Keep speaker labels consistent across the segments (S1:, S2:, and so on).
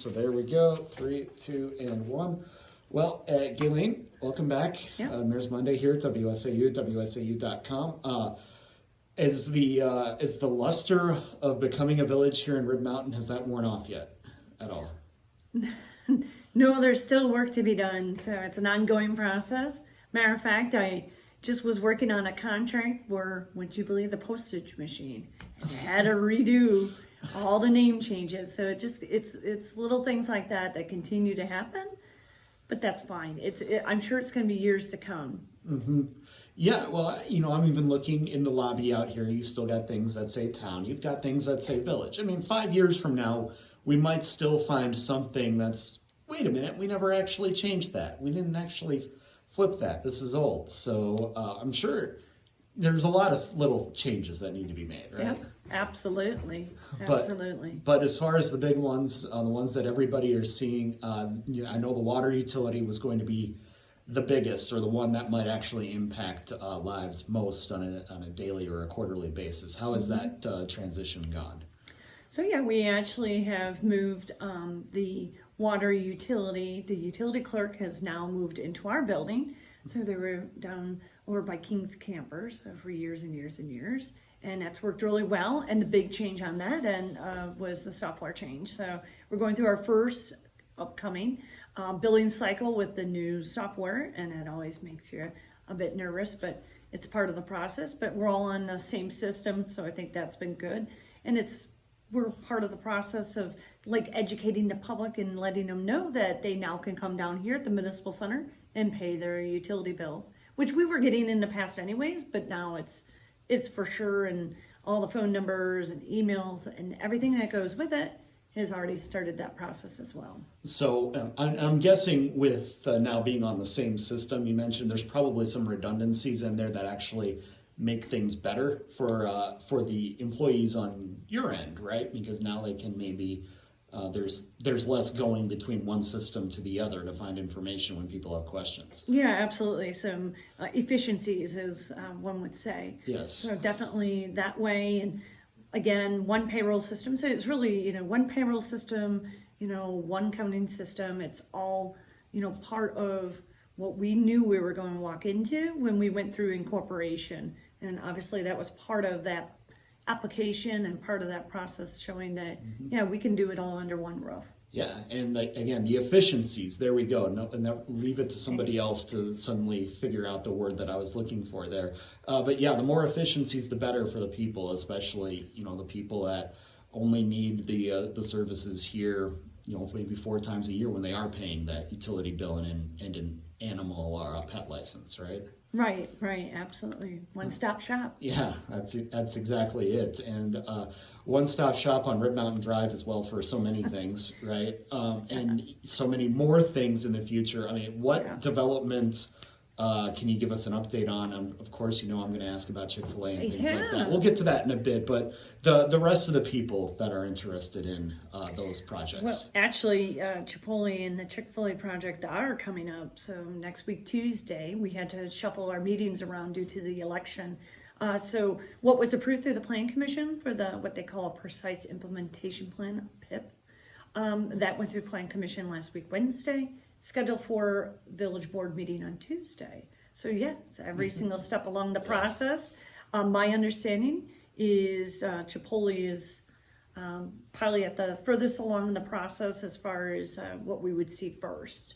S1: So there we go, 3, 2, and 1. Well, Gaylene, welcome back.
S2: Yeah.
S1: Mayor's Monday here at WSAU, WSAU.com. Is the luster of becoming a village here in Rib Mountain, has that worn off yet at all?
S2: No, there's still work to be done, so it's an ongoing process. Matter of fact, I just was working on a contract for, would you believe, the postage machine. And I had to redo all the name changes, so it's little things like that that continue to happen, but that's fine. I'm sure it's going to be years to come.
S1: Mm-hmm. Yeah, well, I'm even looking in the lobby out here. You still got things that say town. You've got things that say village. I mean, 5 years from now, we might still find something that's, wait a minute, we never actually changed that. We didn't actually flip that. This is old. So I'm sure there's a lot of little changes that need to be made, right?
S2: Yep, absolutely. Absolutely.
S1: But as far as the big ones, the ones that everybody are seeing, I know the water utility was going to be the biggest, or the one that might actually impact lives most on a daily or a quarterly basis. How has that transition gone?
S2: So yeah, we actually have moved the water utility. The utility clerk has now moved into our building. So they were down over by King's Campers for years and years and years. And that's worked really well. And the big change on that end was the software change. So we're going through our first upcoming billing cycle with the new software. And it always makes you a bit nervous, but it's part of the process. But we're all on the same system. So I think that's been good. And we're part of the process of like educating the public and letting them know that they now can come down here at the municipal center and pay their utility bills, which we were getting in the past anyways, but now it's for sure, and all the phone numbers and emails and everything that goes with it has already started that process as well.
S1: So I'm guessing with now being on the same system, you mentioned there's probably some redundancies in there that actually make things better for the employees on your end, right? Because now they can maybe there's less going between one system to the other to find information when people have questions.
S2: Yeah, absolutely. Some efficiencies, as one would say.
S1: Yes.
S2: So definitely that way. And again, one payroll system. So it's really, one payroll system, one counting system. It's all, part of what we knew we were going to walk into when we went through incorporation. And obviously that was part of that application and part of that process, showing that, we can do it all under one roof.
S1: Yeah, and again, the efficiencies, there we go. No, and leave it to somebody else to suddenly figure out the word that I was looking for there. But yeah, the more efficiencies, the better for the people, especially, the people that only need the services here, maybe 4 times a year when they are paying that utility bill and an animal or a pet license, right?
S2: Right, absolutely. One-stop shop.
S1: Yeah, that's exactly it. And one-stop shop on Rib Mountain Drive as well for so many things, right? And so many more things in the future. I mean, what development can you give us an update on? Of course, I'm going to ask about Chick-fil-A and things like that. We'll get to that in a bit, but the rest of the people that are interested in those projects.
S2: Well, actually, Chipotle and the Chick-fil-A project are coming up. So next week, Tuesday, we had to shuffle our meetings around due to the election. So what was approved through the Plan Commission for what they call a Precise Implementation Plan, PIP, that went through Plan Commission last week, Wednesday. Scheduled for village board meeting on Tuesday. So yeah, it's every single step along the process. My understanding is Chipotle is probably at the furthest along in the process as far as what we would see first.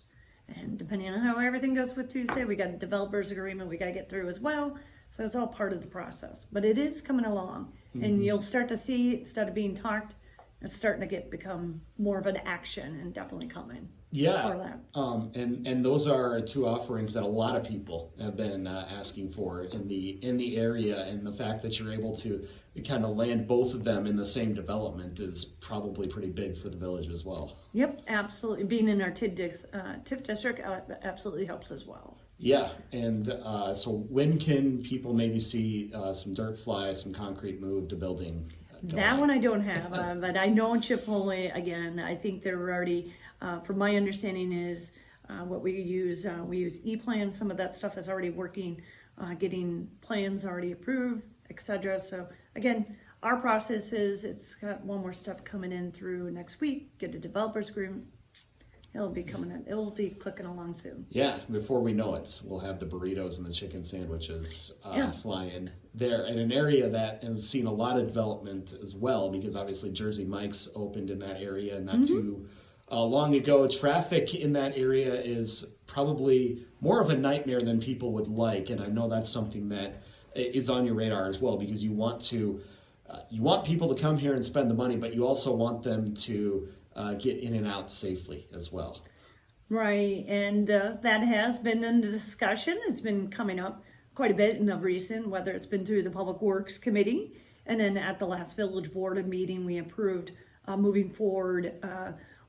S2: And depending on how everything goes with Tuesday, we got a developers agreement we got to get through as well. So it's all part of the process, but it is coming along, and you'll start to see, instead of being talked, it's starting to become more of an action and definitely coming.
S1: Yeah, and those are 2 offerings that a lot of people have been asking for in the area, and the fact that you're able to kind of land both of them in the same development is probably pretty big for the village as well.
S2: Yep, absolutely. Being in our TIF district absolutely helps as well.
S1: Yeah, and so when can people maybe see some dirt fly, some concrete move to building?
S2: That one I don't have, but I know Chipotle, again, I think they're already, from my understanding is what we use E-Plan. Some of that stuff is already working, getting plans already approved, etc. So again, our process is it's got one more step coming in through next week, get a developers agreement. It'll be coming in. It'll be clicking along soon.
S1: Yeah, before we know it, we'll have the burritos and the chicken sandwiches flying there in an area that has seen a lot of development as well, because obviously Jersey Mike's opened in that area not too long ago. Traffic in that area is probably more of a nightmare than people would like, and I know that's something that is on your radar as well, because you want people to come here and spend the money, but you also want them to get in and out safely as well.
S2: Right, and that has been in the discussion. It's been coming up quite a bit in the recent, whether it's been through the Public Works Committee, and then at the last Village Board meeting, we approved moving forward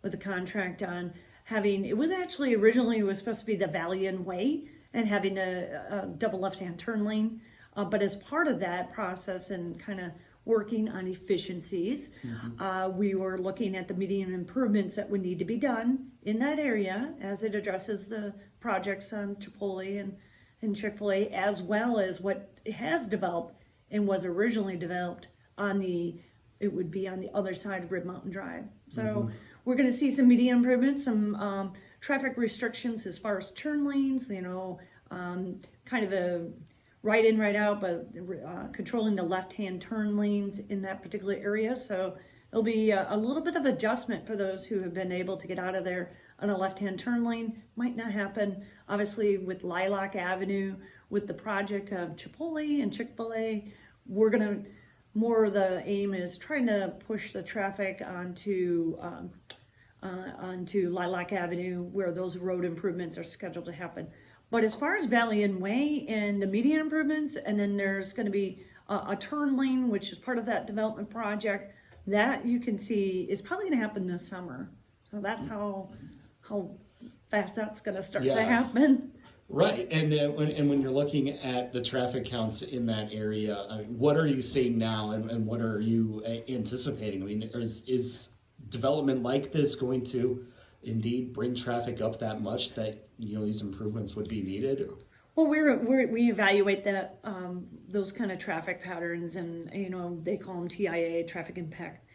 S2: with a contract on having, it was actually originally, it was supposed to be the Valiant Way and having a double left-hand turn lane, but as part of that process and kind of working on efficiencies. We were looking at the medium improvements that would need to be done in that area as it addresses the projects on Chipotle and Chick-fil-A, as well as what has developed and was originally developed on it would be on the other side of Rib Mountain Drive. So we're going to see some medium improvements, some traffic restrictions as far as turn lanes, kind of a right in, right out, but controlling the left-hand turn lanes in that particular area. So it'll be a little bit of adjustment for those who have been able to get out of there on a left-hand turn lane. Might not happen, obviously, with Lilac Avenue, with the project of Chipotle and Chick-fil-A. We're gonna, more of the aim is trying to push the traffic onto Lilac Avenue, where those road improvements are scheduled to happen. But as far as Valiant Way and the median improvements, and then there's going to be a turn lane, which is part of that development project, that you can see is probably going to happen this summer. So that's how fast that's going to start to happen.
S1: Right, and when you're looking at the traffic counts in that area, I mean, what are you seeing now, and what are you anticipating? I mean, is development like this going to indeed bring traffic up that much that these improvements would be needed?
S2: Well, we evaluate that those kind of traffic patterns, and they call them TIA, traffic impact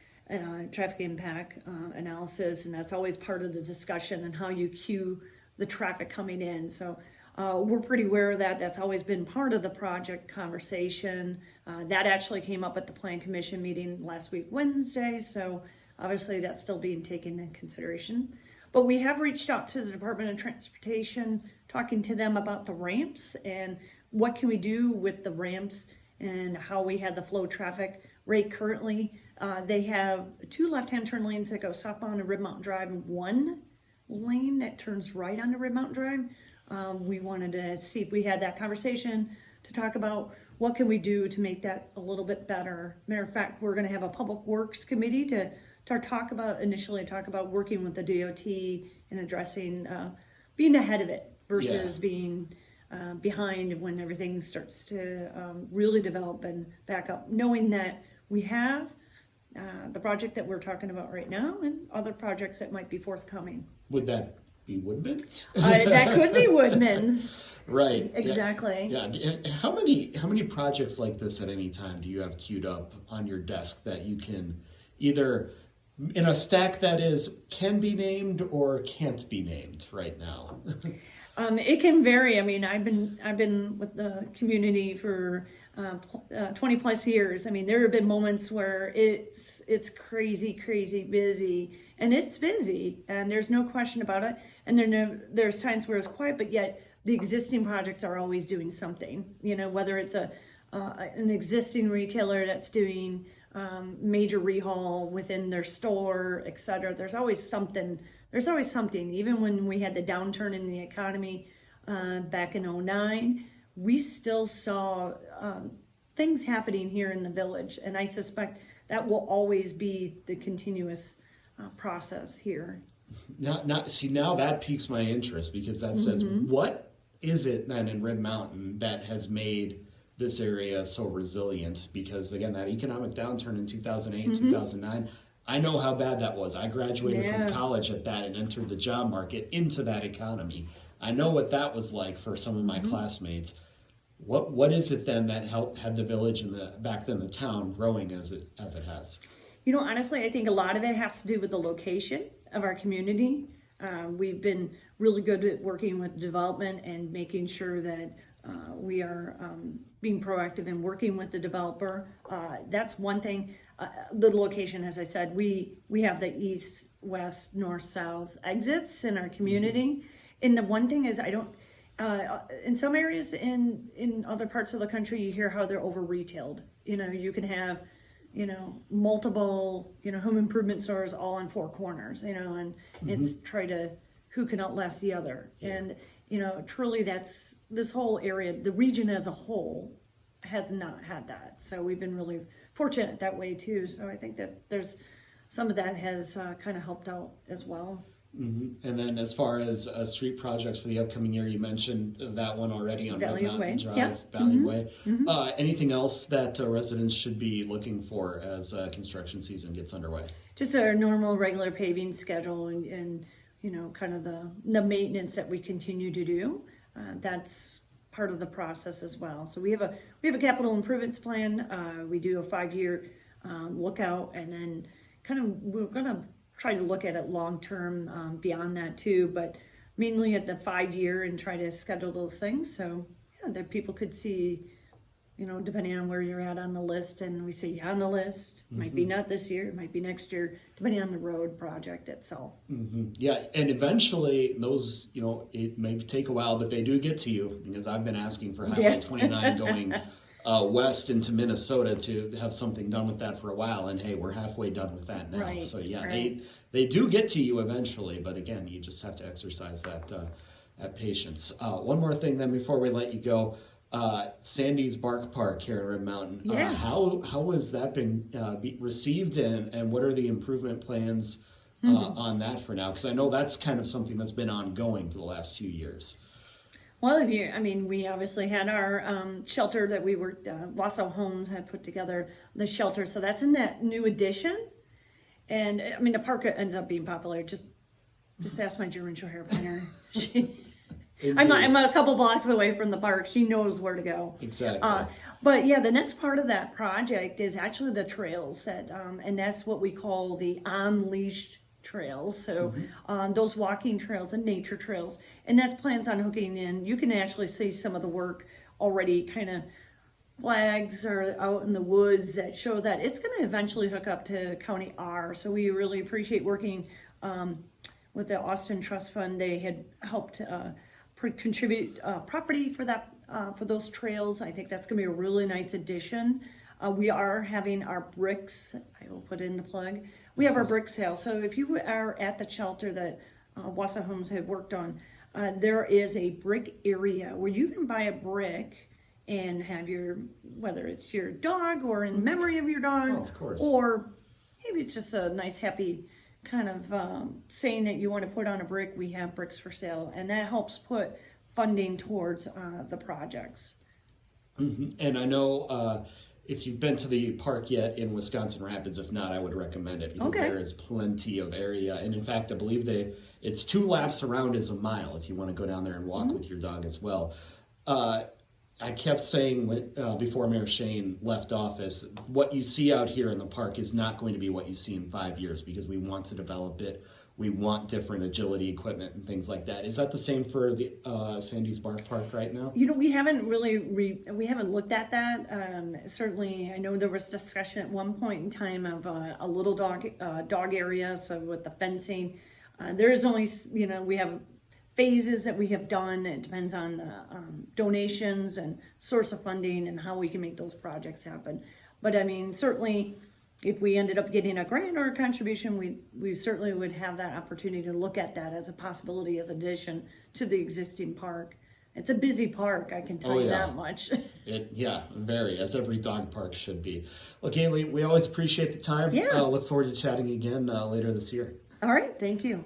S2: analysis, and that's always part of the discussion and how you cue the traffic coming in. So we're pretty aware of that. That's always been part of the project conversation. That actually came up at the Plan Commission meeting last week, Wednesday. So obviously that's still being taken into consideration. But we have reached out to the Department of Transportation, talking to them about the ramps and what can we do with the ramps and how we had the flow traffic rate currently. They have 2 left-hand turn lanes that go southbound to Rib Mountain Drive and 1 lane that turns right onto Rib Mountain Drive. We wanted to see if we had that conversation to talk about what can we do to make that a little bit better. Matter of fact, we're going to have a Public Works Committee to talk about working with the DOT and addressing being ahead of it versus being behind when everything starts to really develop and back up, knowing that we have the project that we're talking about right now and other projects that might be forthcoming.
S1: Would that be Woodman's?
S2: That could be Woodman's.
S1: Right.
S2: Exactly.
S1: Yeah. How many projects like this at any time do you have queued up on your desk that you can either in a stack that can be named or can't be named right now?
S2: It can vary. I mean, I've been with the community for 20 plus years. I mean, there have been moments where it's crazy busy, and it's busy, and there's no question about it. And there's times where it's quiet, but yet the existing projects are always doing something. Whether it's an existing retailer that's doing major rehaul within their store, etc. There's always something. Even when we had the downturn in the economy back in 2009, we still saw things happening here in the village, and I suspect that will always be the continuous process here.
S1: Now that piques my interest, because that says, what is it then in Rib Mountain that has made this area so resilient? Because again, that economic downturn in 2008, 2009, I know how bad that was. I graduated from college at that and entered the job market into that economy. I know what that was like for some of my classmates. What is it then that had the village and back then the town growing as it has?
S2: You know, honestly, I think a lot of it has to do with the location of our community. We've been really good at working with development and making sure that we are being proactive in working with the developer. That's one thing. The location, as I said, we have the east, west, north, south exits in our community. And the one thing is, I don't, in some areas in other parts of the country, you hear how they're over retailed. You know, you can have, you know, multiple, you know, home improvement stores all on four corners, you know, and it's try to, who can outlast the other. And, you know, truly that's, this whole area, the region as a whole has not had that. So we've been really fortunate that way too. So I think that there's some of that has kind of helped out as well.
S1: Mm-hmm. And then as far as street projects for the upcoming year, you mentioned that one already on Red Mountain Drive, Valley Way. Anything else that residents should be looking for as construction season gets underway?
S2: Just our normal regular paving schedule and you know, kind of the maintenance that we continue to do. That's part of the process as well. So we have a capital improvements plan. We do a 5-year lookout, and then kind of we're going to try to look at it long-term beyond that too, but mainly at the 5-year and try to schedule those things. So yeah, that people could see, you know, depending on where you're at on the list, and we say yeah, on the list, might be not this year, it might be next year, depending on the road project itself.
S1: Yeah, and eventually those, you know, it may take a while, but they do get to you, because I've been asking for Highway 29 going west into Minnesota to have something done with that for a while, and hey, we're halfway done with that now.
S2: Right,
S1: so yeah,
S2: right.
S1: they do get to you eventually, but again, you just have to exercise that patience. One more thing then before we let you go. Sandy's Bark Park here in Red Mountain.
S2: Yeah.
S1: How has that been received, and what are the improvement plans on that for now? Because I know that's kind of something that's been ongoing for the last few years.
S2: Well, we obviously had our shelter that we were, Wausau Homes had put together the shelter, so that's a net new addition. And I mean, the park ends up being popular. Just ask my German Short Hair painter. I'm a couple blocks away from the park. She knows where to go.
S1: Exactly.
S2: But yeah, the next part of that project is actually the trails that, and that's what we call the unleashed trails. So those walking trails and nature trails, and that plans on hooking in. You can actually see some of the work already. Kind of flags are out in the woods that show that it's going to eventually hook up to County R. So we really appreciate working with the Austin Trust Fund. They had helped contribute property for that for those trails. I think that's going to be a really nice addition. We are having our bricks. I will put in the plug. We have our brick sale. So if you are at the shelter that Wausau Homes have worked on, there is a brick area where you can buy a brick and have your, whether it's your dog or in memory of your dog,
S1: of course, or
S2: maybe it's just a nice happy kind of saying that you want to put on a brick. We have bricks for sale, and that helps put funding towards the projects.
S1: And I know if you've been to the park yet in Wisconsin Rapids, if not, I would recommend it, because there is plenty of area. And in fact, I believe it's 2 laps around is a mile if you want to go down there and walk with your dog as well. I kept saying before Mayor Shane left office, what you see out here in the park is not going to be what you see in 5 years, because we want to develop it. We want different agility equipment and things like that. Is that the same for the Sandy's Bark Park right now?
S2: You know, we haven't really we haven't looked at that. Certainly, I know there was discussion at one point in time of a little dog area. So with the fencing, there is only, you know, we have phases that we have done. It depends on donations and source of funding and how we can make those projects happen. But I mean, certainly, if we ended up getting a grant or a contribution, we certainly would have that opportunity to look at that as a possibility, as addition to the existing park. It's a busy park, I can tell you that much.
S1: Very, as every dog park should be. Well, Gaylene, we always appreciate the time.
S2: Yeah.
S1: Look forward to chatting again later this year.
S2: All right, thank you.